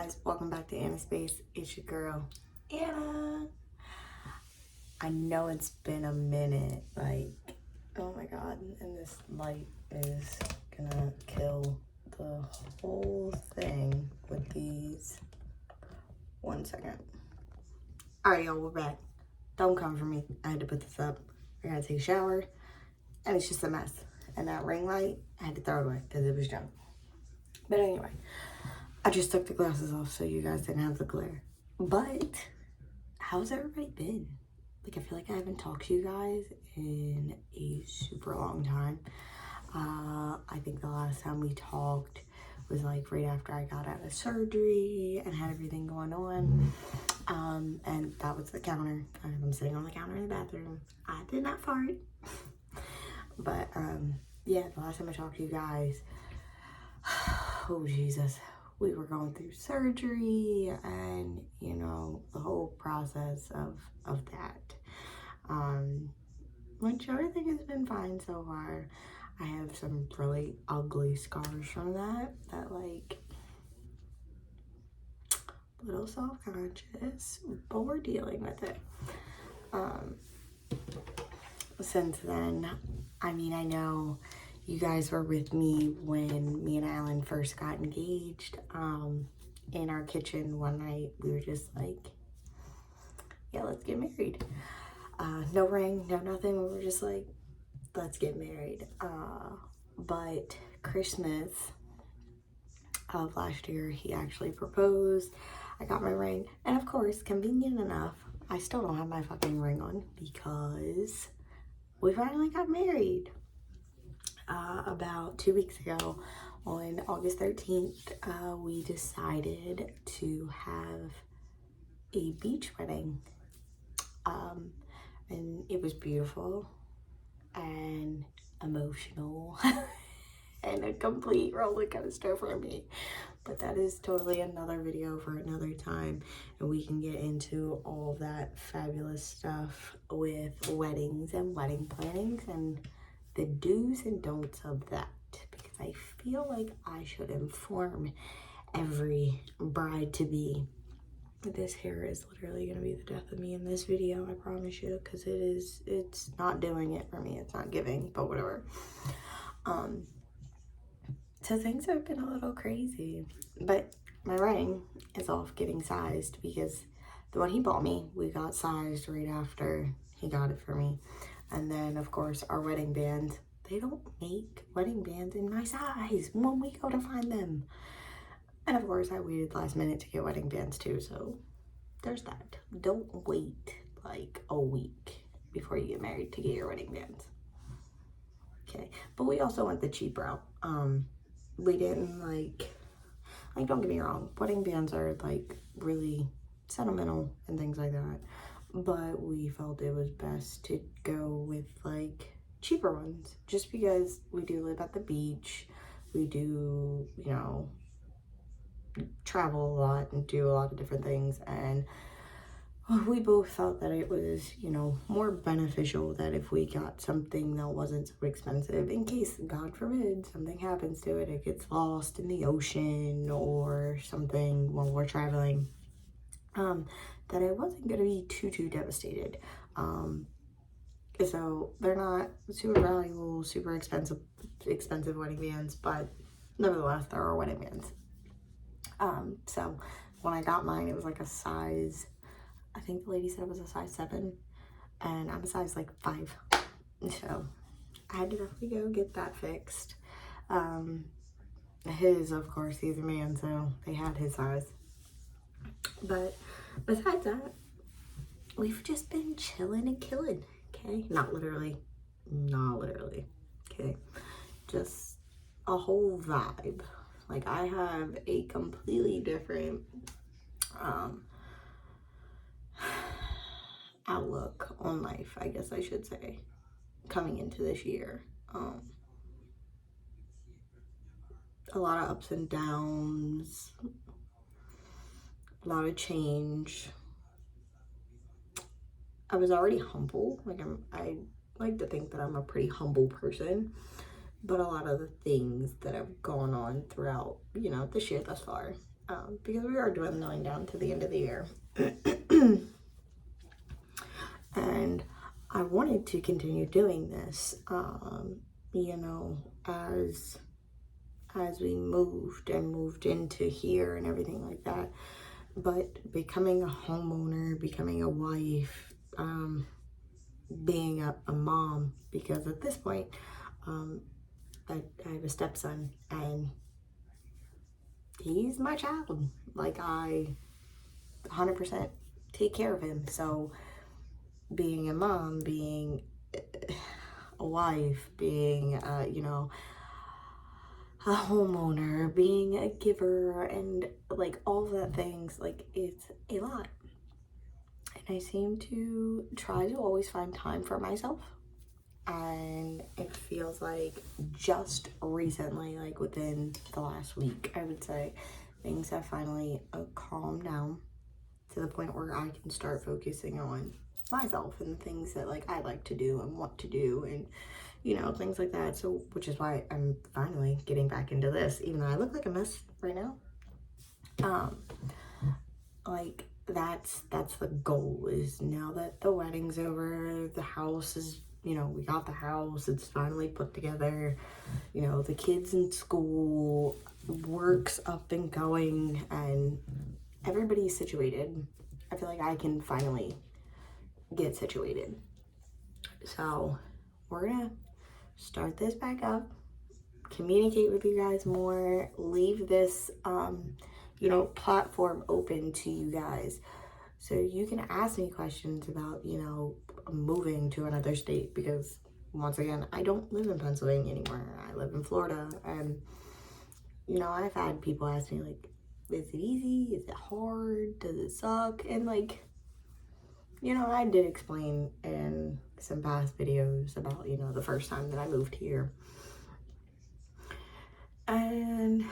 guys, welcome back to Anna Space. It's your girl, Anna. I know it's been a minute, like, oh my god, and this light is gonna kill the whole thing with these. 1 second. Alright, y'all, we're back. Don't come for me. I had to put this up. I gotta take a shower, and it's just a mess. And that ring light, I had to throw it away because it was junk. But anyway, I just took the glasses off so you guys didn't have the glare. But how's everybody been? Like, I feel like I haven't talked to you guys in a super long time. I think the last time we talked was like right after I got out of surgery and had everything going on. And that was the counter. I'm sitting on the counter in the bathroom. I did not fart. But yeah, the last time I talked to you guys, oh Jesus, we were going through surgery and, you know, the whole process of that. Which everything has been fine so far. I have some really ugly scars from that like, a little self-conscious, but we're dealing with it. Since then, I mean, I know you guys were with me when me and Alan first got engaged. In our kitchen one night, we were just like, yeah, let's get married. No ring, no nothing. We were just like, let's get married. But Christmas of last year, he actually proposed. I got my ring. And of course, convenient enough, I still don't have my fucking ring on because we finally got married. About 2 weeks ago, on August 13th, we decided to have a beach wedding. And it was beautiful and emotional and a complete roller coaster for me. But that is totally another video for another time, and we can get into all that fabulous stuff with weddings and wedding plannings and the do's and don'ts of that, because I feel like I should inform every bride-to-be. This hair is literally going to be the death of me in this video, I promise you, because it's not doing it for me. It's not giving, but whatever. So things have been a little crazy, but my ring is off getting sized because the one he bought me, we got sized right after he got it for me. And then, of course, our wedding bands, they don't make wedding bands in my size when we go to find them. And of course, I waited last minute to get wedding bands too, so there's that. Don't wait like a week before you get married to get your wedding bands. Okay, but we also went the cheap route. We didn't like, don't get me wrong, wedding bands are like really sentimental and things like that. But we felt it was best to go with like cheaper ones, just because we do live at the beach. We do, you know, travel a lot and do a lot of different things, and we both felt that it was, you know, more beneficial that if we got something that wasn't so expensive, in case, God forbid, something happens to it, it gets lost in the ocean or something while we're traveling, that it wasn't going to be too devastated. So they're not super valuable, super expensive wedding bands, but nevertheless, there are wedding bands. So when I got mine, it was like a size, I think the lady said it was a size 7, and I'm a size like 5. So I had to definitely go get that fixed. His, of course, he's a man, so they had his size. But besides that, we've just been chilling and killing, okay? Not literally, okay? Just a whole vibe. Like, I have a completely different outlook on life, I guess I should say, coming into this year. A lot of ups and downs, a lot of change. I was already humble. Like, I like to think that I'm a pretty humble person, but a lot of the things that have gone on throughout, you know, this year thus far because we are dwindling down to the end of the year. And I wanted to continue doing this, you know, as we moved into here and everything like that. But becoming a homeowner, becoming a wife, being a mom, because at this point, I have a stepson, and he's my child. Like, I 100% take care of him. So being a mom, being a wife, being, you know, a homeowner, being a giver, and like all of that things, like, it's a lot. And I seem to try to always find time for myself. And it feels like just recently, like within the last week, I would say, things have finally calmed down to the point where I can start focusing on myself and the things that like I like to do and want to do, and you know, things like that. So which is why I'm finally getting back into this, even though I look like a mess right now. Like that's the goal, is now that the wedding's over, the house is, you know, we got the house, it's finally put together, you know, the kids in school, work's up and going, and everybody's situated. I feel like I can finally get situated. So we're gonna start this back up, communicate with you guys more, leave this you know, platform open to you guys, so you can ask me questions about, you know, moving to another state, because once again, I don't live in Pennsylvania anymore. I live in Florida. And you know, I've had people ask me like, is it easy? Is it hard? Does it suck? And like, you know, I did explain in some past videos about, you know, the first time that I moved here. And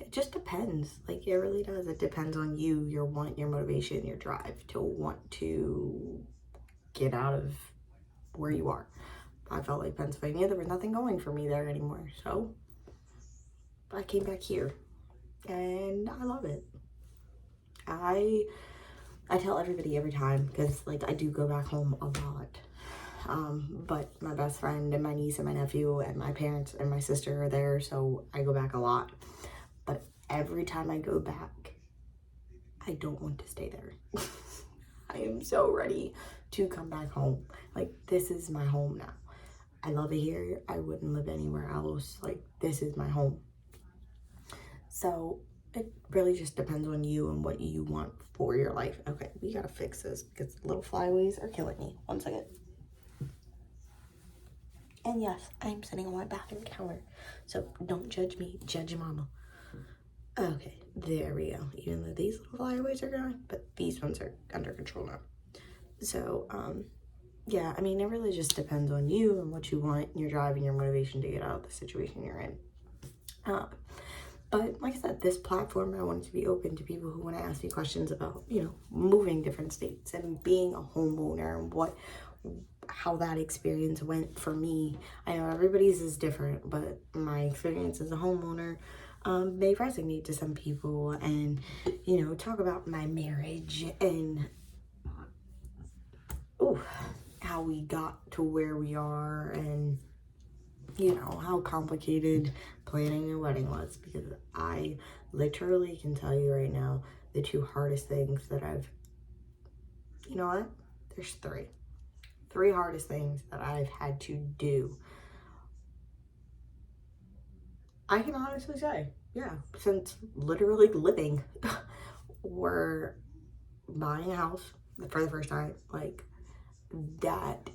it just depends. Like, it really does. It depends on you, your want, your motivation, your drive to want to get out of where you are. I felt like Pennsylvania, there was nothing going for me there anymore. So I came back here and I love it. I tell everybody every time, because like I do go back home a lot. But my best friend and my niece and my nephew and my parents and my sister are there, so I go back a lot. But every time I go back, I don't want to stay there. I am so ready to come back home. Like, this is my home now. I love it here. I wouldn't live anywhere else. Like, this is my home. So it really just depends on you and what you want for your life. Okay, we gotta fix this because the little flyaways are killing me. 1 second. And yes, I'm sitting on my bathroom counter, so don't judge me, judge your mama. Okay, there we go. Even though these little flyaways are gone, but these ones are under control now. So, yeah, I mean, it really just depends on you and what you want, and your drive and your motivation to get out of the situation you're in. But like I said, this platform, I want it to be open to people who want to ask me questions about, you know, moving different states and being a homeowner and how that experience went for me. I know everybody's is different, but my experience as a homeowner may resonate to some people, and, you know, talk about my marriage and how we got to where we are, and, you know, how complicated planning a wedding was, because I literally can tell you right now, the two hardest things that you know what? There's three hardest things that I've had to do. I can honestly say, yeah, since literally living, were buying a house for the first time. Like, that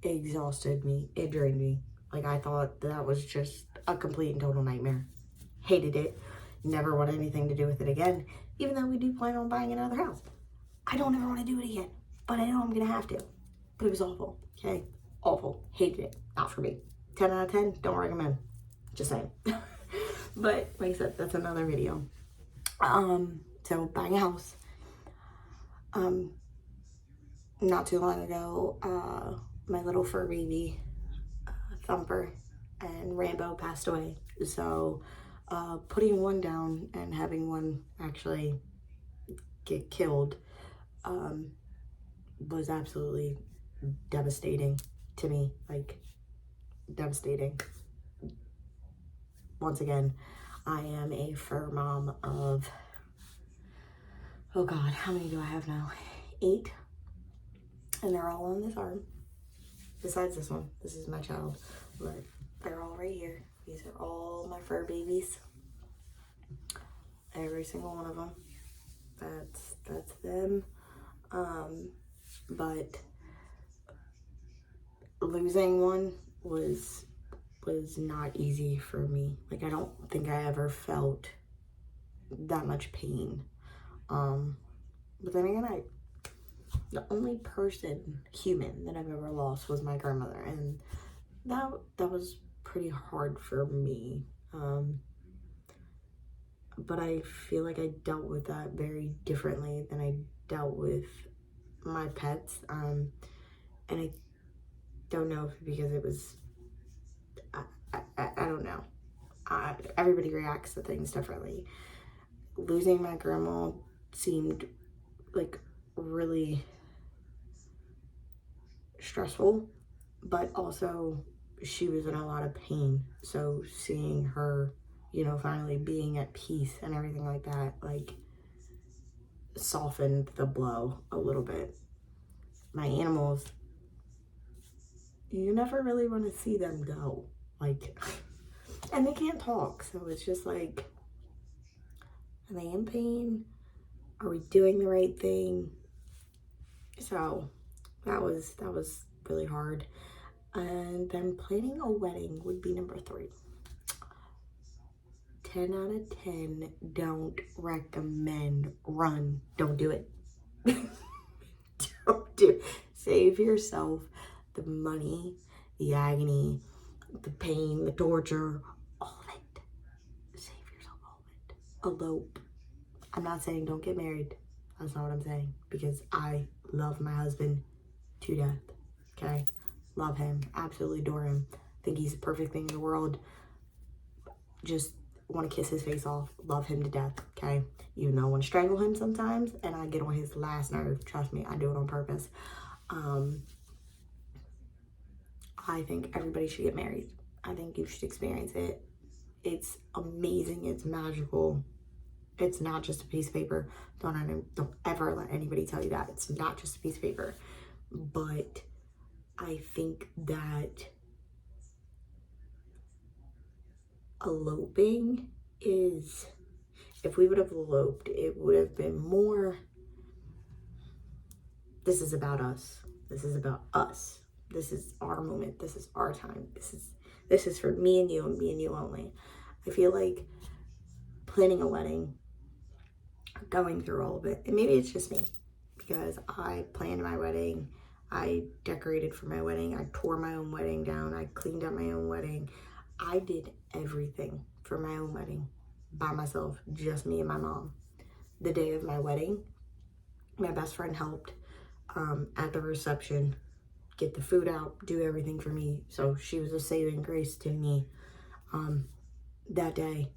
exhausted me. It drained me. Like, I thought that was just a complete and total nightmare. Hated it. Never want anything to do with it again. Even though we do plan on buying another house, I don't ever want to do it again. But I know I'm gonna have to. But it was awful. Okay, awful. Hated it. Not for me. 10 out of 10. Don't recommend. Just saying. But like I said, that's another video. So buying a house. Not too long ago, my little fur baby, Thumper and Rambo, passed away. So putting one down and having one actually get killed was absolutely devastating to me. Like, devastating. Once again, I am a fur mom of, oh God, how many do I have now? 8. And they're all on this arm. Besides this one. This is my child. But they're all right here. These are all my fur babies. Every single one of them. That's them. But losing one was not easy for me. Like, I don't think I ever felt that much pain. But then again, the only human that I've ever lost was my grandmother, and that was pretty hard for me. But I feel like I dealt with that very differently than I dealt with my pets. And I don't know if because it was, I don't know. Everybody reacts to things differently. Losing my grandma seemed like really stressful, but also she was in a lot of pain. So seeing her, you know, finally being at peace and everything like that, like, softened the blow a little bit. My animals, you never really want to see them go. Like, and they can't talk, so it's just like, are they in pain? Are we doing the right thing? So that was really hard. And then planning a wedding would be number 3. 10 out of 10, don't recommend. Run. Don't do it. Don't do it. Save yourself the money, the agony, the pain, the torture, all of it. Save yourself all of it. Elope. I'm not saying don't get married. That's not what I'm saying. Because I love my husband to death. Okay? Love him. Absolutely adore him. Think he's the perfect thing in the world. Just want to kiss his face off. Love him to death. Okay? You know, I want to strangle him sometimes. And I get on his last nerve. Trust me. I do it on purpose. I think everybody should get married. I think you should experience it. It's amazing. It's magical. It's not just a piece of paper. Don't ever let anybody tell you that. It's not just a piece of paper. But I think that eloping is, if we would have eloped, it would have been more, this is about us. This is about us. This is our moment. This is our time. This is for me and you only. I feel like planning a wedding, going through all of it, and maybe it's just me, because I planned my wedding, I decorated for my wedding, I tore my own wedding down, I cleaned up my own wedding. I did everything for my own wedding by myself, just me and my mom. The day of my wedding, my best friend helped at the reception, get the food out, do everything for me. So she was a saving grace to me that day.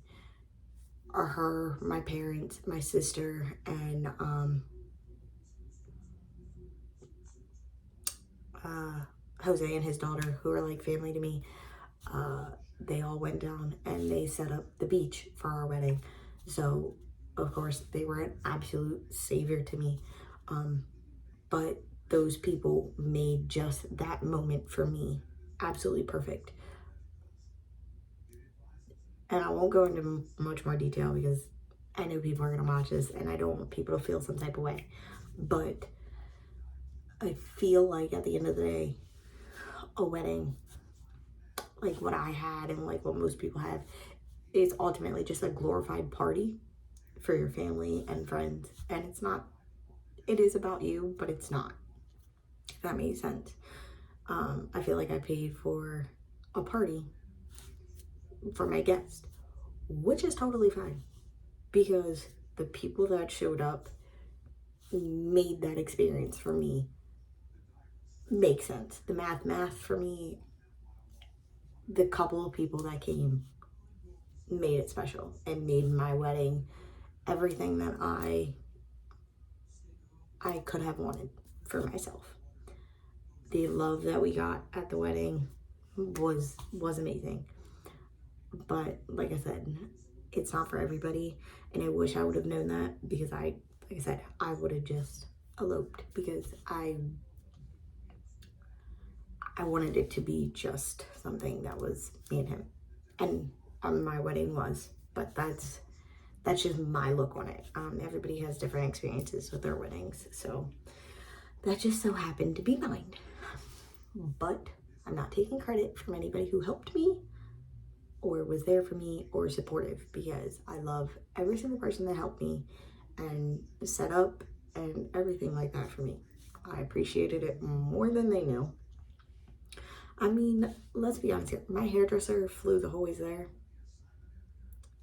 Her, my parents, my sister, and Jose and his daughter, who are like family to me, they all went down and they set up the beach for our wedding. So of course they were an absolute savior to me. But those people made just that moment for me absolutely perfect. And I won't go into much more detail because I know people are going to watch this and I don't want people to feel some type of way. But I feel like at the end of the day, a wedding, like what I had and like what most people have, is ultimately just a glorified party for your family and friends. And it's not, it is about you, but it's not. If that makes sense. I feel like I paid for a party for my guests, which is totally fine, because the people that showed up made that experience for me make sense. The math for me, the couple of people that came made it special and made my wedding everything that I could have wanted for myself. The love that we got at the wedding was amazing. But like I said, it's not for everybody, and I wish I would have known that, because like I said, I would have just eloped, because I wanted it to be just something that was me and him, and my wedding was. But that's just my look on it. Everybody has different experiences with their weddings, so that just so happened to be mine. But I'm not taking credit from anybody who helped me or was there for me or supportive, because I love every single person that helped me and set up and everything like that for me. I appreciated it more than they knew. I mean, let's be honest here. My hairdresser flew the whole way there.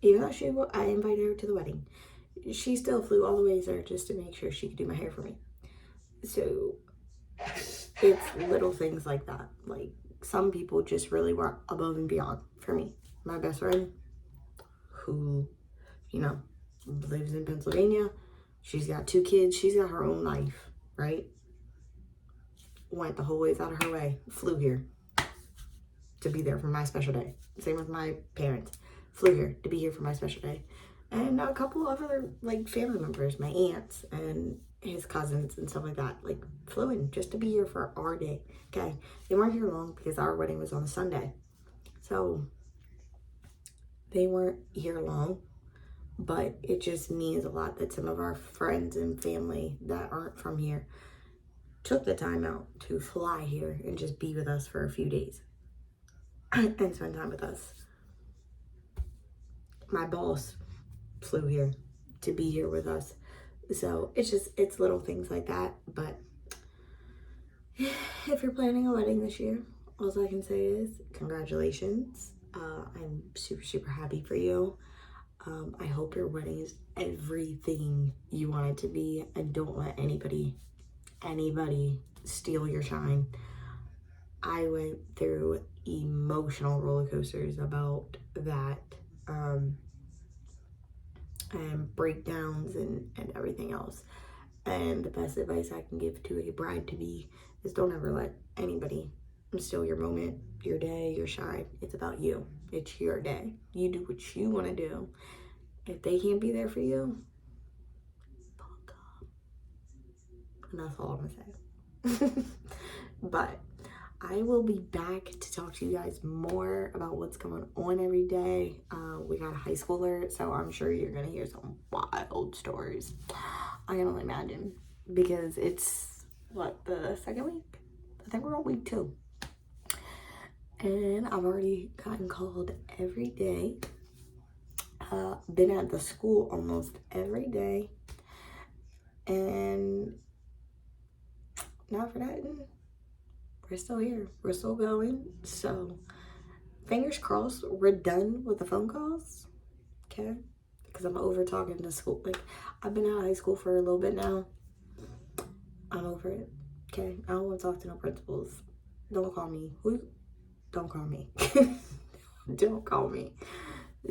Even though I invited her to the wedding, she still flew all the way there just to make sure she could do my hair for me. So it's little things like that. Like, some people just really were above and beyond for me. My best friend, who, you know, lives in Pennsylvania, she's got 2 kids, she's got her own life, right? Went the whole ways out of her way, flew here to be there for my special day. Same with my parents, flew here to be here for my special day. And a couple other, like, family members, my aunts and his cousins and stuff like that, like, flew in just to be here for our day, okay? They weren't here long because our wedding was on a Sunday. So they weren't here long, but it just means a lot that some of our friends and family that aren't from here took the time out to fly here and just be with us for a few days and spend time with us. My boss flew here to be here with us. So it's little things like that. But if you're planning a wedding this year, all I can say is congratulations. I'm super, super happy for you. I hope your wedding is everything you want it to be, and don't let anybody steal your shine. I went through emotional roller coasters about that, and breakdowns and everything else. And the best advice I can give to a bride-to-be is don't ever let anybody steal your moment, your day, your shine. It's about you. It's your day. You do what you want to do. If they can't be there for you, fuck up. And that's all I'm gonna say. But I will be back to talk to you guys more about what's going on every day. We got a high schooler, so I'm sure you're gonna hear some wild stories. I can only imagine, because it's, what, the second week? I think we're on week 2. And I've already gotten called every day. Been at the school almost every day. And not for that, we're still here. We're still going. So fingers crossed we're done with the phone calls. Okay? Because I'm over talking to school. Like, I've been out of high school for a little bit now. I'm over it. Okay? I don't want to talk to no principals. Don't call me. Don't call me. Don't call me.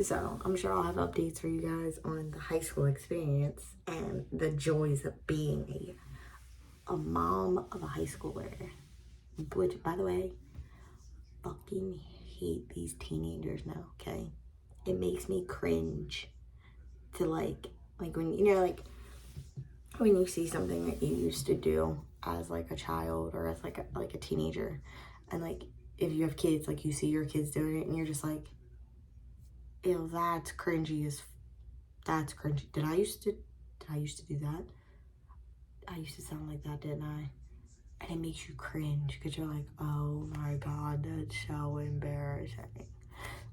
So I'm sure I'll have updates for you guys on the high school experience and the joys of being a mom of a high schooler. Which, by the way, fucking hate these teenagers now, okay? It makes me cringe to like when, you know, like when you see something that you used to do as like a child or as like a teenager, and like if you have kids, like you see your kids doing it and you're just like, ew, that's cringy. Did I used to do that? I used to sound like that, didn't I? And it makes you cringe because you're like, oh my god, that's so embarrassing.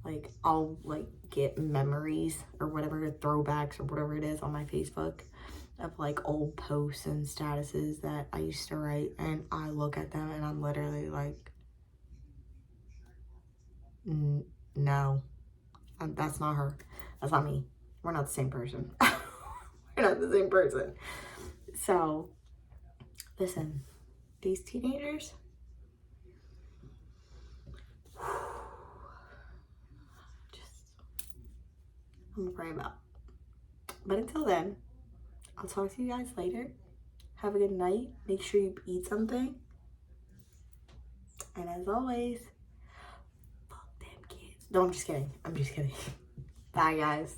Like, I'll like get memories or whatever, throwbacks or whatever it is on my Facebook of like old posts and statuses that I used to write, and I look at them and I'm literally like, no, that's not her. That's not me. We're not the same person. We're not the same person. So, listen, these teenagers, I'm gonna pray about. But until then, I'll talk to you guys later. Have a good night. Make sure you eat something. And as always, fuck them kids. No, I'm just kidding. Bye, guys.